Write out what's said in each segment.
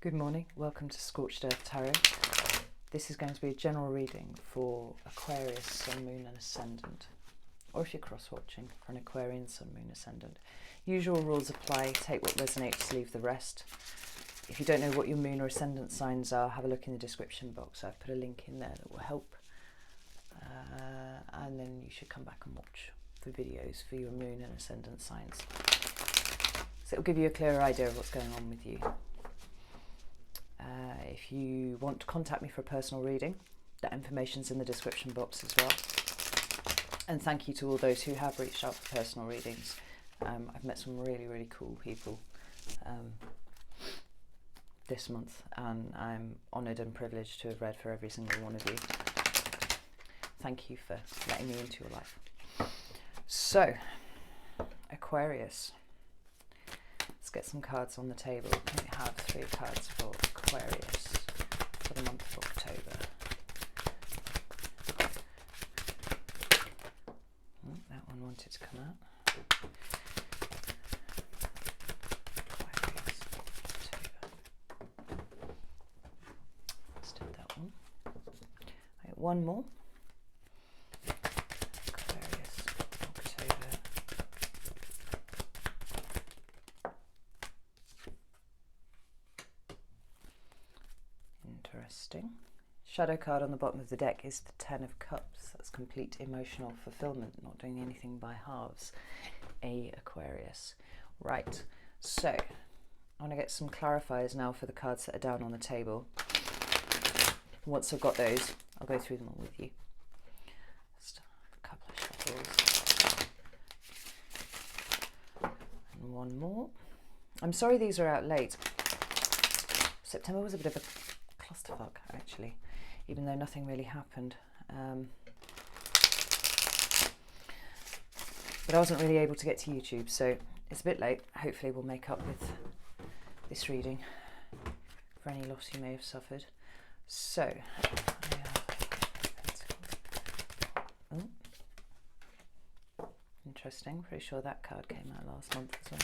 Good morning, welcome to Scorched Earth Tarot. This is going to be a general reading for Aquarius, Sun, Moon and Ascendant, or if you're cross-watching, for an Aquarian, Sun, Moon, Ascendant. Usual rules apply, take what resonates, leave the rest. If you don't know what your Moon or Ascendant signs are, have a look in the description box. I've put a link in there that will help. And then you should come back and watch the videos for your Moon and Ascendant signs. So it'll give you a clearer idea of what's going on with you. If you want to contact me for a personal reading, that information's in the description box as well. And thank you to all those who have reached out for personal readings. I've met some really, really cool people this month, and I'm honoured and privileged to have read for every single one of you. Thank you for letting me into your life. So, Aquarius. Let's get some cards on the table. We have 3 cards for Aquarius for the month of October. Oh, that one wanted to come out. Aquarius, October. Let's do that one. Right, one more. Interesting. Shadow card on the bottom of the deck is the 10 of Cups. That's complete emotional fulfillment, not doing anything by halves. Aquarius. Right, so I want to get some clarifiers now for the cards that are down on the table. Once I've got those, I'll go through them all with you. Just a couple of shuffles. And one more. I'm sorry these are out late. September was a bit of a clusterfuck, actually, even though nothing really happened. But I wasn't really able to get to YouTube, so it's a bit late. Hopefully we'll make up with this reading for any loss you may have suffered. So, oh, interesting. Pretty sure that card came out last month as well.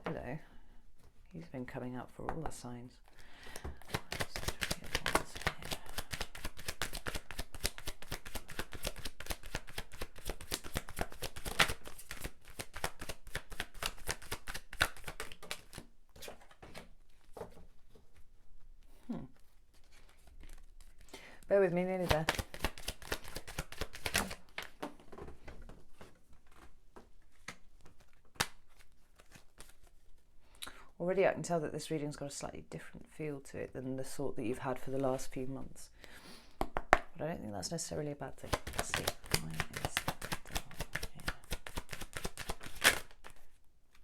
Hello, he's been coming out for all the signs. Bear with me, nearly there. Already I can tell that this reading's got a slightly different feel to it than the sort that you've had for the last few months. But I don't think that's necessarily a bad thing. Let's see. Why is the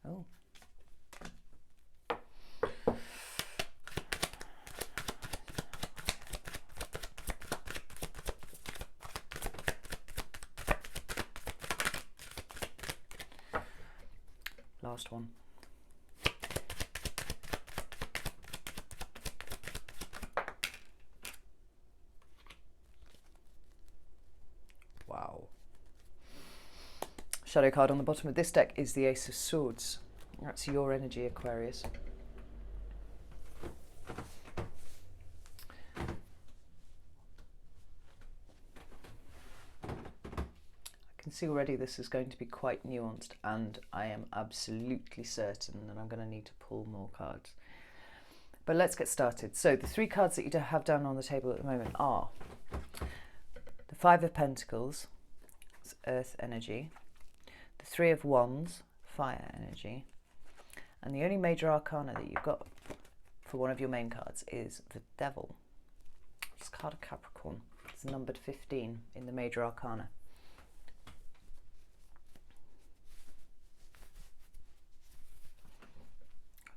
devil here? Oh. Last one. Wow. Shadow card on the bottom of this deck is the Ace of Swords. That's your energy, Aquarius. I can see already this is going to be quite nuanced, and I am absolutely certain that I'm going to need to pull more cards. But let's get started. So the 3 cards that you have down on the table at the moment are the 5 of Pentacles, it's Earth energy, the 3 of Wands, fire energy, and the only major arcana that you've got for one of your main cards is the Devil. It's a card of Capricorn. It's numbered 15 in the major arcana.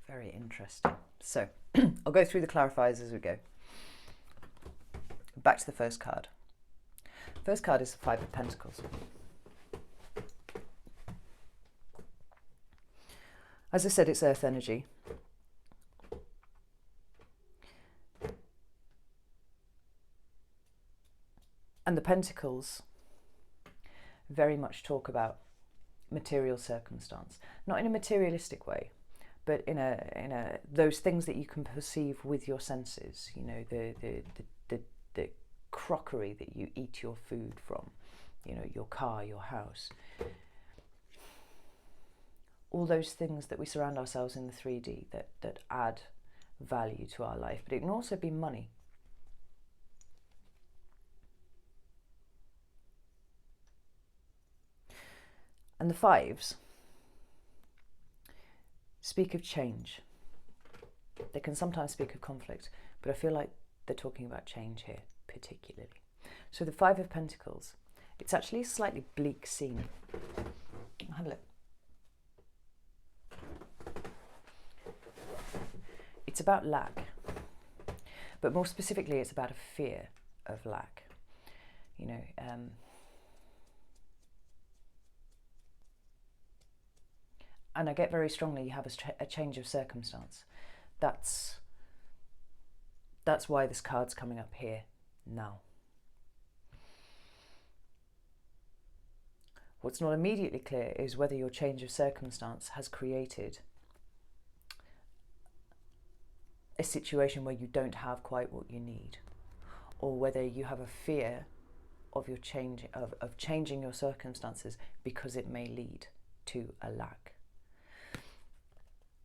Very interesting. So I'll go through the clarifiers as we go. Back to the first card. First card is the 5 of Pentacles. As I said, it's Earth energy. And the Pentacles very much talk about material circumstance, not in a materialistic way, but in a those things that you can perceive with your senses. You know, the crockery that you eat your food from, you know, your car, your house, all those things that we surround ourselves in the 3D that add value to our life. But it can also be money. And the 5s speak of change. They can sometimes speak of conflict, but I feel like they're talking about change here particularly. So the 5 of Pentacles, it's actually a slightly bleak scene. Have a look. It's about lack, but more specifically it's about a fear of lack. You know, and I get very strongly you have a change of circumstance. That's why this card's coming up here now. What's not immediately clear is whether your change of circumstance has created a situation where you don't have quite what you need, or whether you have a fear of your change of changing your circumstances because it may lead to a lack.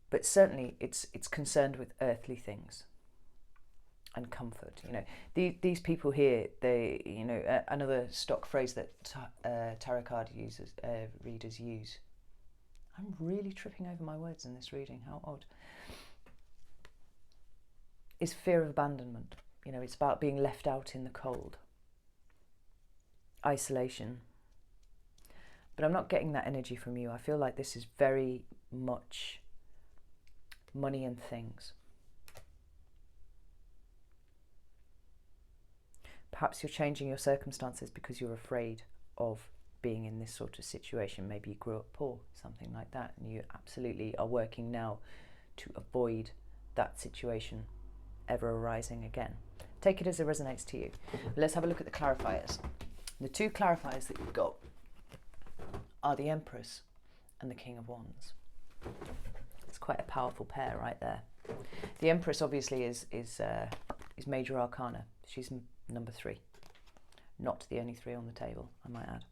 But certainly it's concerned with earthly things and comfort. You know, these people here, they, you know, another stock phrase that tarot card readers use. I'm really tripping over my words in this reading, how odd. Is fear of abandonment. You know, it's about being left out in the cold. Isolation. But I'm not getting that energy from you. I feel like this is very much money and things. Perhaps you're changing your circumstances because you're afraid of being in this sort of situation. Maybe you grew up poor, something like that, and you absolutely are working now to avoid that situation ever arising again. Take it as it resonates to you. But let's have a look at the clarifiers. The 2 clarifiers that you've got are the Empress and the King of Wands. It's quite a powerful pair right there. The Empress obviously is Major Arcana. She's number 3. Not the only 3 on the table, I might add.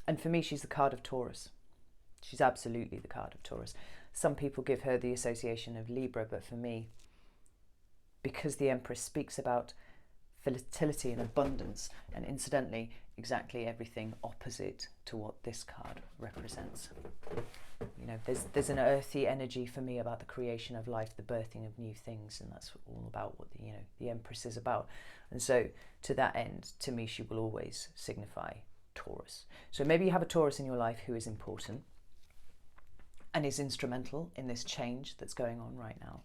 And for me, she's the card of Taurus. She's absolutely the card of Taurus. Some people give her the association of Libra, but for me, because the Empress speaks about fertility and abundance, and incidentally, exactly everything opposite to what this card represents. You know, there's an earthy energy for me about the creation of life, the birthing of new things, and that's all about what the Empress is about. And so, to that end, to me, she will always signify Taurus. So maybe you have a Taurus in your life who is important and is instrumental in this change that's going on right now.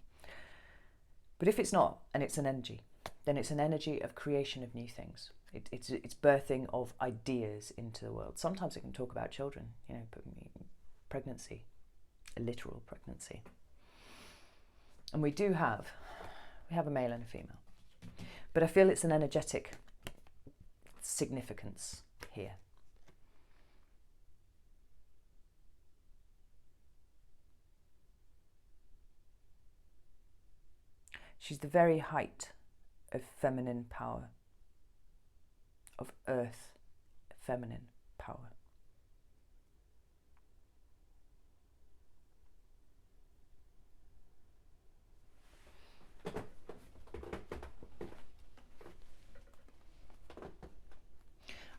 But if it's not, and it's an energy, then it's an energy of creation of new things. It's birthing of ideas into the world. Sometimes it can talk about children, you know, pregnancy, a literal pregnancy. And we have a male and a female. But I feel it's an energetic significance here. She's the very height of feminine power, of earth feminine power.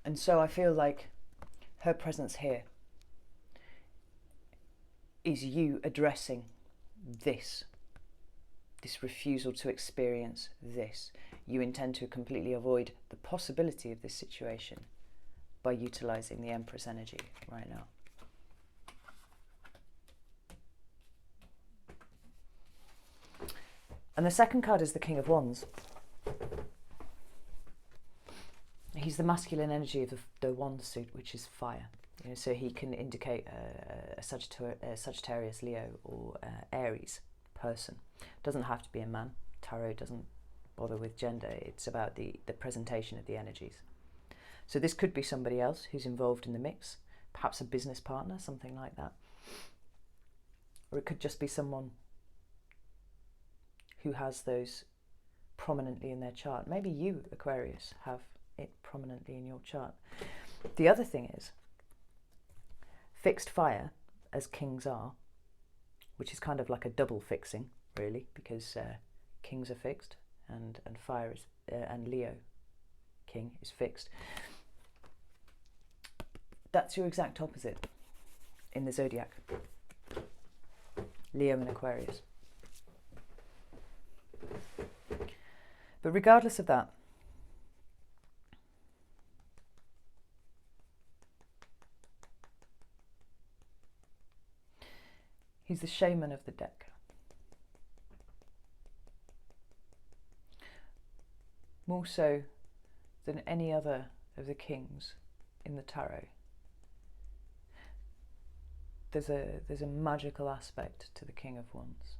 And so I feel like her presence here is you addressing this refusal to experience this. You intend to completely avoid the possibility of this situation by utilizing the Empress energy right now. And the second card is the King of Wands. He's the masculine energy of the wand suit, which is fire. You know, so he can indicate a Sagittarius, Leo, or Aries person. Doesn't have to be a man. Tarot doesn't bother with gender. It's about the presentation of the energies. So this could be somebody else who's involved in the mix, perhaps a business partner, something like that. Or it could just be someone who has those prominently in their chart. Maybe you, Aquarius, have it prominently in your chart. The other thing is, fixed fire, as kings are, which is kind of like a double fixing, really, because kings are fixed and fire is, and Leo, king, is fixed. That's your exact opposite in the zodiac. Leo and Aquarius. But regardless of that, he's the shaman of the deck. More so than any other of the kings in the tarot. There's a magical aspect to the King of Wands.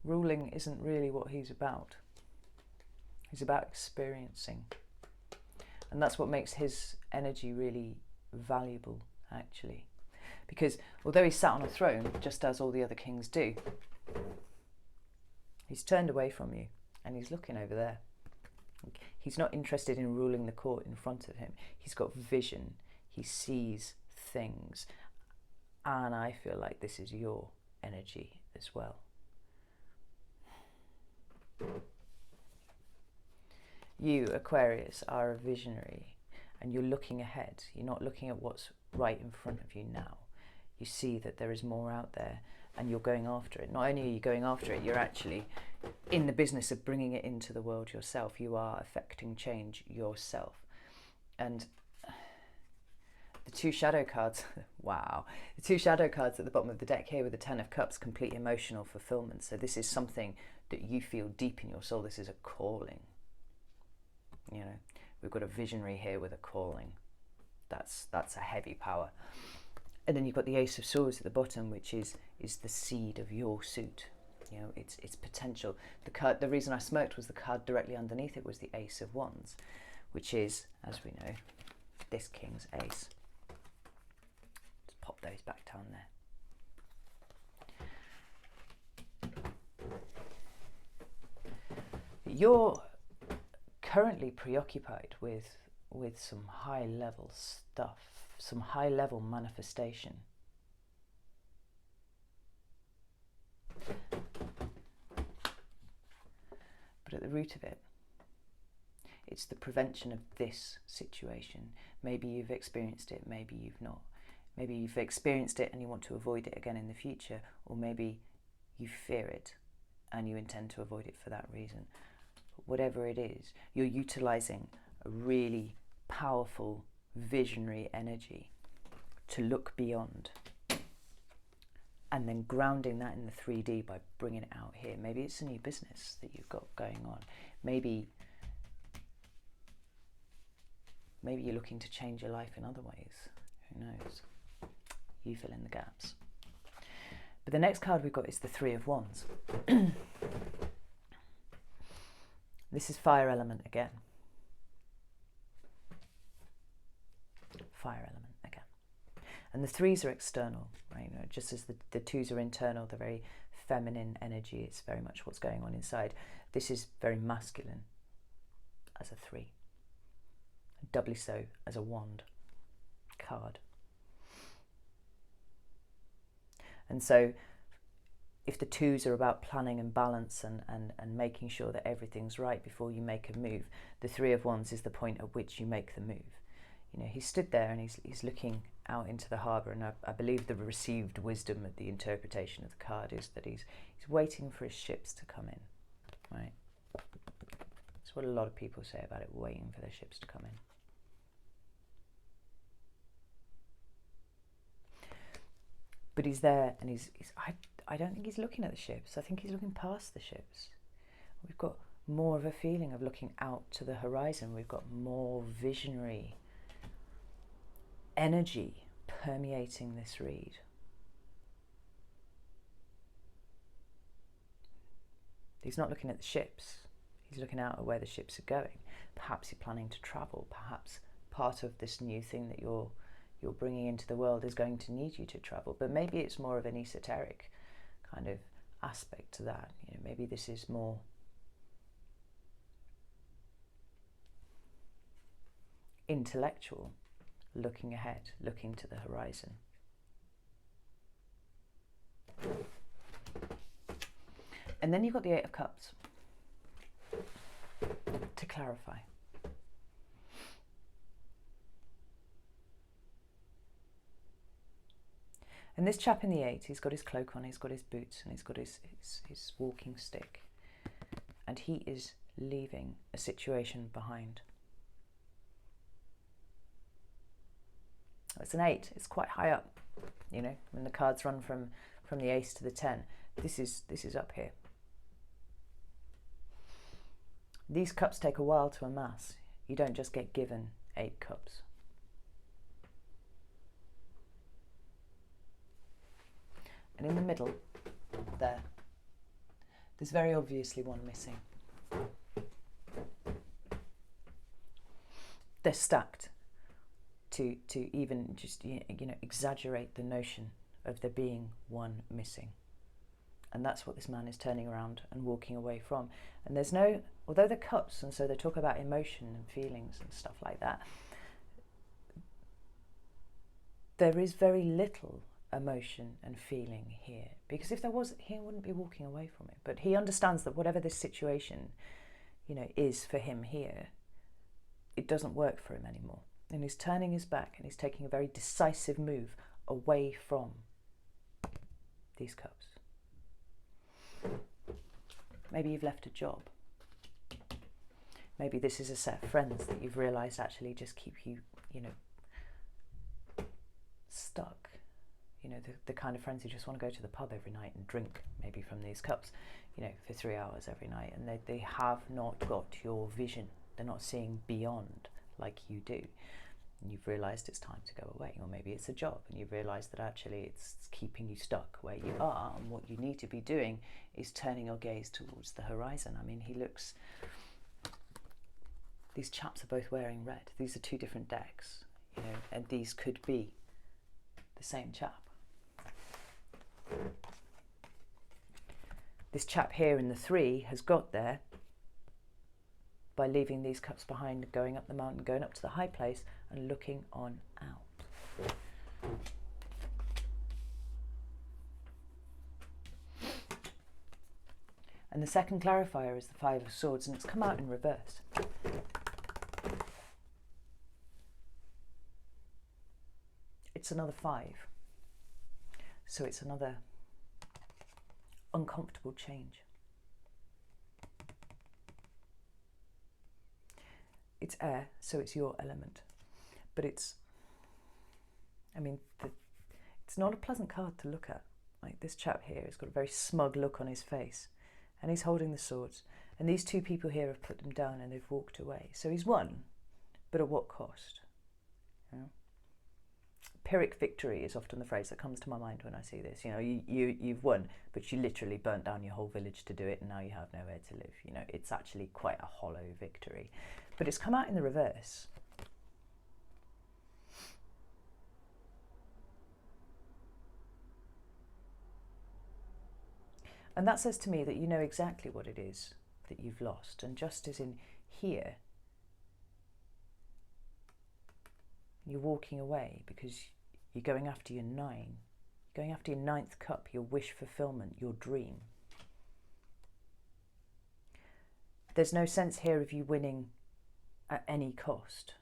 Ruling isn't really what he's about. He's about experiencing. And that's what makes his energy really valuable, actually. Because although he's sat on a throne, just as all the other kings do, he's turned away from you and he's looking over there. He's not interested in ruling the court in front of him. He's got vision. He sees things. And I feel like this is your energy as well. You, Aquarius, are a visionary and you're looking ahead. You're not looking at what's right in front of you now. You see that there is more out there and you're going after it. Not only are you going after it, you're actually in the business of bringing it into the world yourself. You are affecting change yourself. And the two shadow cards, wow, the two shadow cards at the bottom of the deck here with the Ten of Cups, complete emotional fulfillment. So this is something that you feel deep in your soul. This is a calling. You know, we've got a visionary here with a calling. That's a heavy power. And then you've got the Ace of Swords at the bottom, which is the seed of your suit. You know, it's potential. The card. The reason I smirked was the card directly underneath it was the Ace of Wands, which is, as we know, this king's ace. Let's pop those back down there. You're currently preoccupied with some high level stuff, some high level manifestation. But at the root of it, it's the prevention of this situation. Maybe you've experienced it, maybe you've not. Maybe you've experienced it and you want to avoid it again in the future, or maybe you fear it and you intend to avoid it for that reason. But whatever it is, you're utilizing a really powerful visionary energy to look beyond and then grounding that in the 3D by bringing it out here. Maybe it's a new business that you've got going on. Maybe you're looking to change your life in other ways. Who knows? You fill in the gaps. But the next card we've got is the Three of Wands. This is fire element again. Fire element again. And the threes are external, right? You know, just as the twos are internal, the very feminine energy, it's very much what's going on inside. This is very masculine as a three. Doubly so as a wand card. And so if the twos are about planning and balance and making sure that everything's right before you make a move, the Three of Wands is the point at which you make the move. You know, he stood there and he's looking out into the harbour, and I believe the received wisdom of the interpretation of the card is that he's waiting for his ships to come in, right? That's what a lot of people say about it, waiting for their ships to come in. But he's there and I don't think he's looking at the ships. I think he's looking past the ships. We've got more of a feeling of looking out to the horizon. We've got more visionary energy permeating this read. He's not looking at the ships. He's looking out at where the ships are going. Perhaps you're planning to travel. Perhaps part of this new thing that you're bringing into the world is going to need you to travel. But maybe it's more of an esoteric kind of aspect to that. You know, maybe this is more intellectual, looking ahead, looking to the horizon. And then you've got the Eight of Cups to clarify. And this chap in the 8, he's got his cloak on, he's got his boots, and he's got his walking stick. And he is leaving a situation behind. It's an 8, it's quite high up, you know, when the cards run from the ace to the 10. This is up here. These cups take a while to amass. You don't just get given 8 cups. And in the middle, there's very obviously one missing. They're stacked to even just, you know, exaggerate the notion of there being one missing. And that's what this man is turning around and walking away from. And there's no, although they're cups, and so they talk about emotion and feelings and stuff like that, there is very little emotion and feeling here. Because if there was, he wouldn't be walking away from it. But he understands that whatever this situation, you know, is for him here, it doesn't work for him anymore. And he's turning his back and he's taking a very decisive move away from these cups. Maybe you've left a job. Maybe this is a set of friends that you've realised actually just keep you, you know, stuck. You know, the kind of friends who just want to go to the pub every night and drink, maybe from these cups, you know, for 3 hours every night. And they have not got your vision. They're not seeing beyond like you do. And you've realised it's time to go away. Or maybe it's a job and you've realised that actually it's keeping you stuck where you are. And what you need to be doing is turning your gaze towards the horizon. I mean, he looks... These chaps are both wearing red. These are 2 different decks, you know, and these could be the same chap. This chap here in the 3 has got there by leaving these cups behind, going up the mountain, going up to the high place and looking on out. And the second clarifier is the 5 of Swords, and it's come out in reverse. It's another 5. So it's another uncomfortable change. It's air, so it's your element. But it's, I mean, it's not a pleasant card to look at. Like this chap here has got a very smug look on his face. And he's holding the swords. And these 2 people here have put them down and they've walked away. So he's won, but at what cost? You know? Pyrrhic victory is often the phrase that comes to my mind when I see this. You know, you've won, but you literally burnt down your whole village to do it, and now you have nowhere to live. You know, it's actually quite a hollow victory. But it's come out in the reverse. And that says to me that you know exactly what it is that you've lost. And just as in here, you're walking away because you're going after your 9. You're going after your 9th cup, your wish fulfillment, your dream. There's no sense here of you winning at any cost.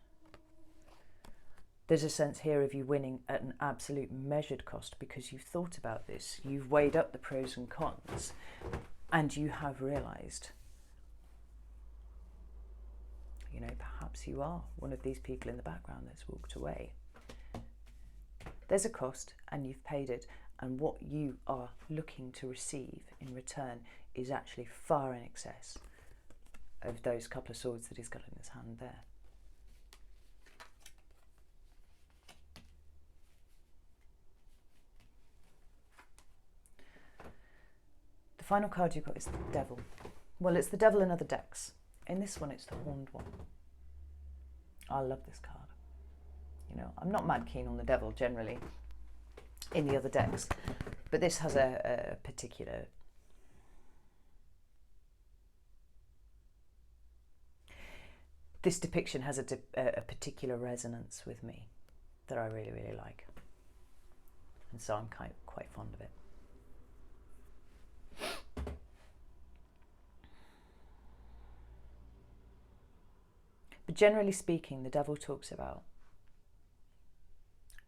There's a sense here of you winning at an absolute measured cost because you've thought about this. You've weighed up the pros and cons and you have realised, you know, perhaps you are one of these people in the background that's walked away. There's a cost and you've paid it, and what you are looking to receive in return is actually far in excess of those couple of swords that he's got in his hand there. The final card you've got is the Devil. Well, it's the Devil in other decks. In this one, it's the Horned one. I love this card. You know, I'm not mad keen on the Devil generally in the other decks, but this has a particular... This depiction has a particular resonance with me that I really, really like. And so I'm quite fond of it. But generally speaking, the Devil talks about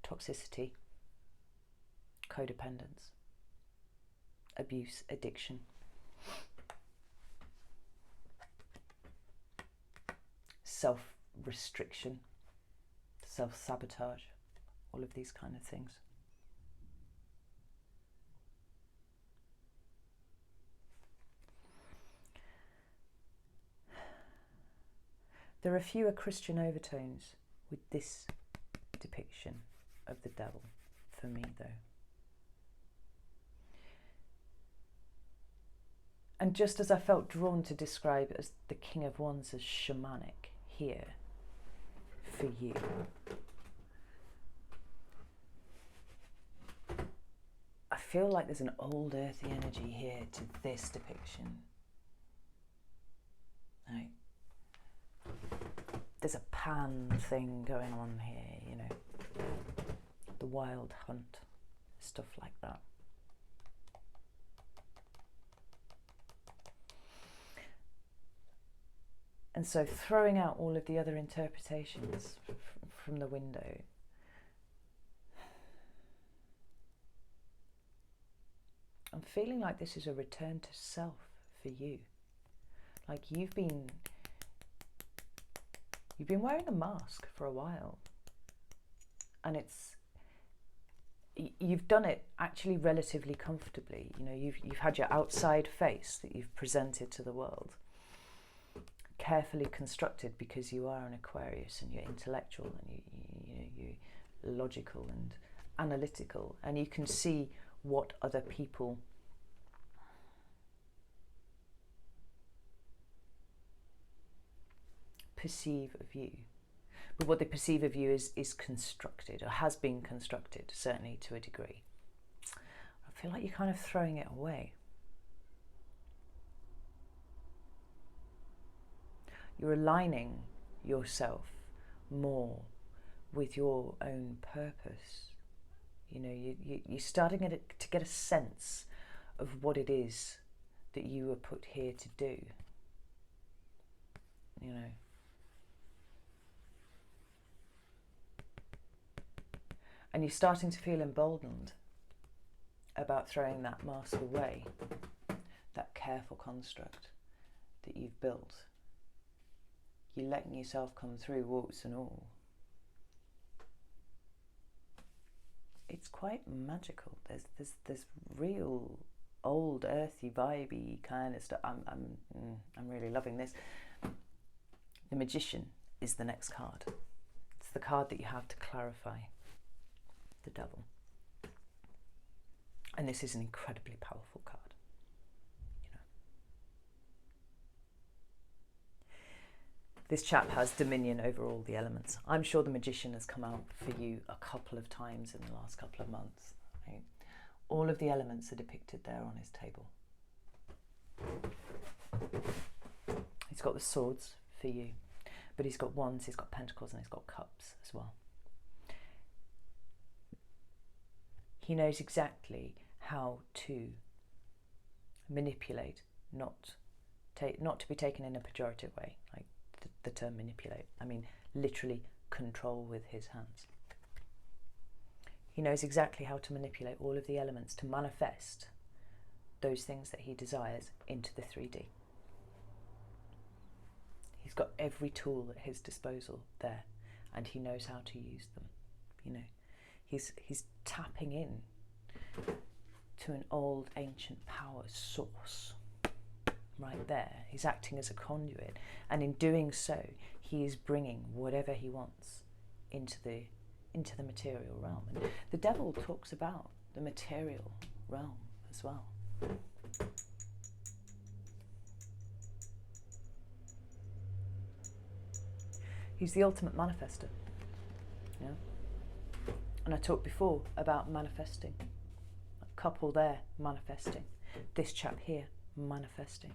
toxicity, codependence, abuse, addiction, self-restriction, self-sabotage, all of these kind of things. There are fewer Christian overtones with this depiction of the Devil, for me though. And just as I felt drawn to describe as the King of Wands as shamanic here, for you, I feel like there's an old earthy energy here to this depiction. Right. There's a Pan thing going on here, you know, the wild hunt, stuff like that. And so throwing out all of the other interpretations from the window, I'm feeling like this is a return to self for you. Like you've been wearing a mask for a while, and you've done it actually relatively comfortably. You know, you've had your outside face that you've presented to the world, carefully constructed because you are an Aquarius and you're intellectual and you're logical and analytical, and you can see what other people perceive of you. But what they perceive of you is constructed, or has been constructed, certainly to a degree. I feel like you're kind of throwing it away. You're aligning yourself more with your own purpose. You know, you're starting to get a sense of what it is that you were put here to do. You know. And you're starting to feel emboldened about throwing that mask away, that careful construct that you've built. You're letting yourself come through, warts and all. It's quite magical. There's real old earthy vibey kind of stuff. I'm really loving this. The Magician is the next card. It's the card that you have to clarify the Devil. And this is an incredibly powerful card. You know. This chap has dominion over all the elements. I'm sure the Magician has come out for you a couple of times in the last couple of months. Right? All of the elements are depicted there on his table. He's got the swords for you, but he's got wands, he's got pentacles, and he's got cups as well. He knows exactly how to manipulate, not to be taken in a pejorative way, like the term manipulate. I mean literally control with his hands. He knows exactly how to manipulate all of the elements to manifest those things that he desires into the 3D. He's got every tool at his disposal there, and he knows how to use them. You know, he's tapping in to an old ancient power source right there. He's acting as a conduit, and in doing so he is bringing whatever he wants into the material realm. And the Devil talks about the material realm as well. He's the ultimate manifester. Yeah. And I talked before about manifesting. A couple there manifesting. This chap here manifesting.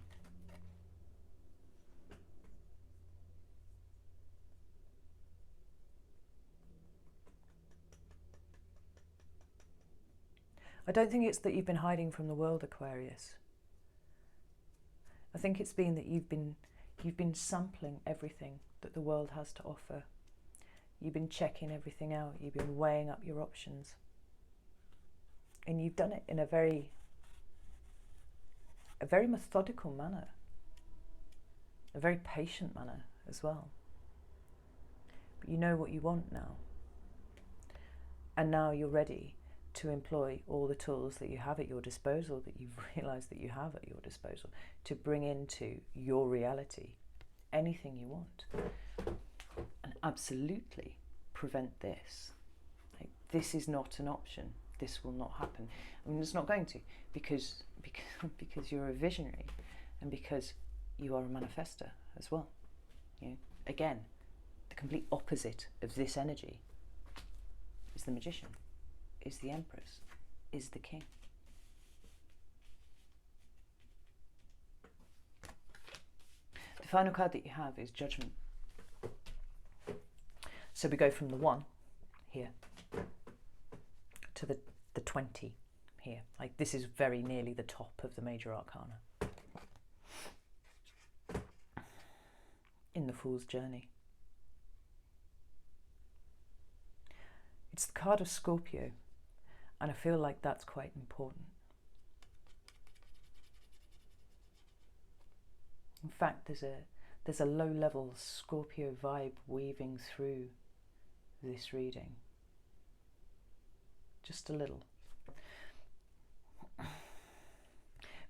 I don't think it's that you've been hiding from the world, Aquarius. I think it's been that you've been sampling everything that the world has to offer. You've been checking everything out. You've been weighing up your options. And you've done it in a very methodical manner. A very patient manner as well. But you know what you want now. And now you're ready to employ all the tools that you have at your disposal, that you've realised that you have at your disposal, to bring into your reality anything you want. And absolutely prevent this. Like, this is not an option. This will not happen. I mean, it's not going to, because you're a visionary, and because you are a manifester as well. You know, again, the complete opposite of this energy is the magician, is the empress, is the king. The final card that you have is Judgment. So we go from the 1 here to the 20 here. Like, this is very nearly the top of the major arcana in the Fool's Journey. It's the card of Scorpio, and I feel like that's quite important. In fact, there's a low-level Scorpio vibe weaving through this reading. Just a little.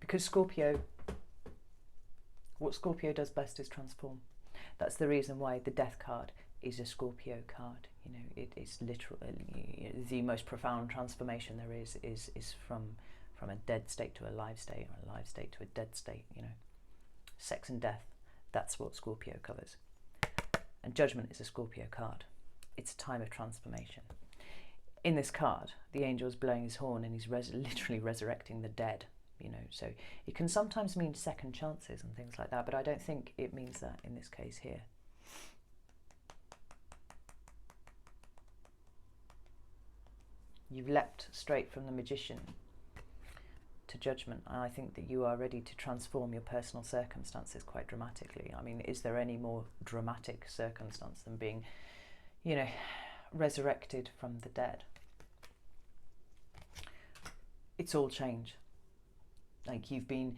Because Scorpio, what Scorpio does best is transform. That's the reason why the Death card is a Scorpio card. You know, it is literally the most profound transformation there is from a dead state to a live state, or a live state to a dead state. You know, sex and death. That's what Scorpio covers. And Judgment is a Scorpio card. It's a time of transformation. In this card, the angel is blowing his horn, and he's literally resurrecting the dead. You know, so it can sometimes mean second chances and things like that, but I don't think it means that in this case here. You've leapt straight from the magician to Judgment, and I think that you are ready to transform your personal circumstances quite dramatically. I mean, is there any more dramatic circumstance than being, you know, resurrected from the dead? It's all change. Like, you've been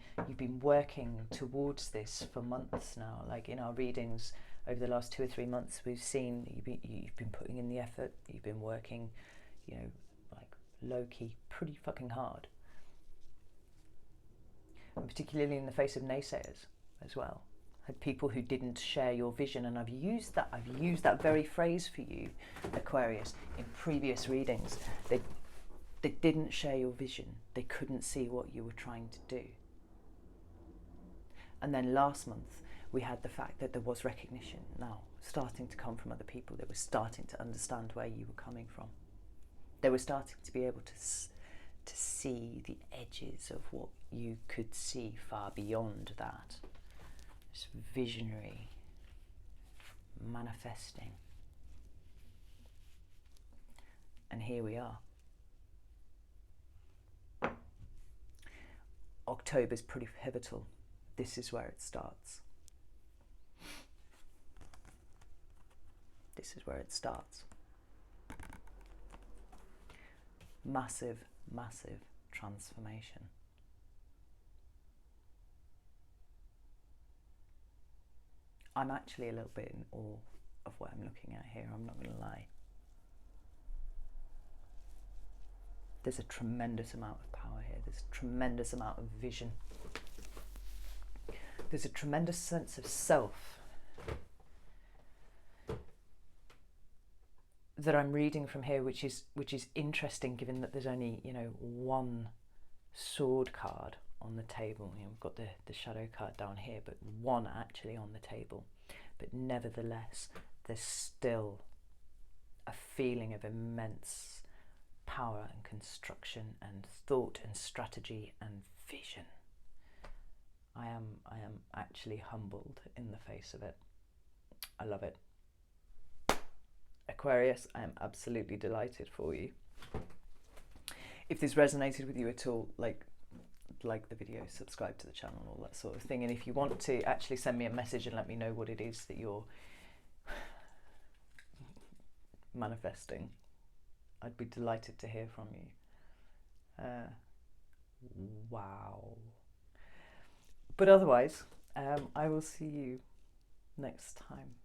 working towards this for months now. Like, in our readings over the last 2 or 3 months, we've seen that you've been putting in the effort. You've been working, you know, like low-key, pretty fucking hard. And particularly in the face of naysayers as well. Had people who didn't share your vision, and I've used that very phrase for you, Aquarius, in previous readings. They didn't share your vision. They couldn't see what you were trying to do. And then last month, we had the fact that there was recognition now starting to come from other people. They were starting to understand where you were coming from. They were starting to be able to see the edges of what you could see far beyond that. This visionary manifesting. And here we are. October's pretty pivotal. This is where it starts. This is where it starts. Massive, massive transformation. I'm actually a little bit in awe of what I'm looking at here, I'm not going to lie. There's a tremendous amount of power here. There's a tremendous amount of vision. There's a tremendous sense of self that I'm reading from here, which is interesting, given that there's only, you know, one sword card on the table. You know, we've got the shadow card down here, but one actually on the table. But nevertheless, there's still a feeling of immense power and construction and thought and strategy and vision. I am actually humbled in the face of it. I love it. Aquarius, I am absolutely delighted for you. If this resonated with you at all, like the video, subscribe to the channel, all that sort of thing. And if you want to actually send me a message and let me know what it is that you're manifesting, I'd be delighted to hear from you. Wow. But otherwise, I will see you next time.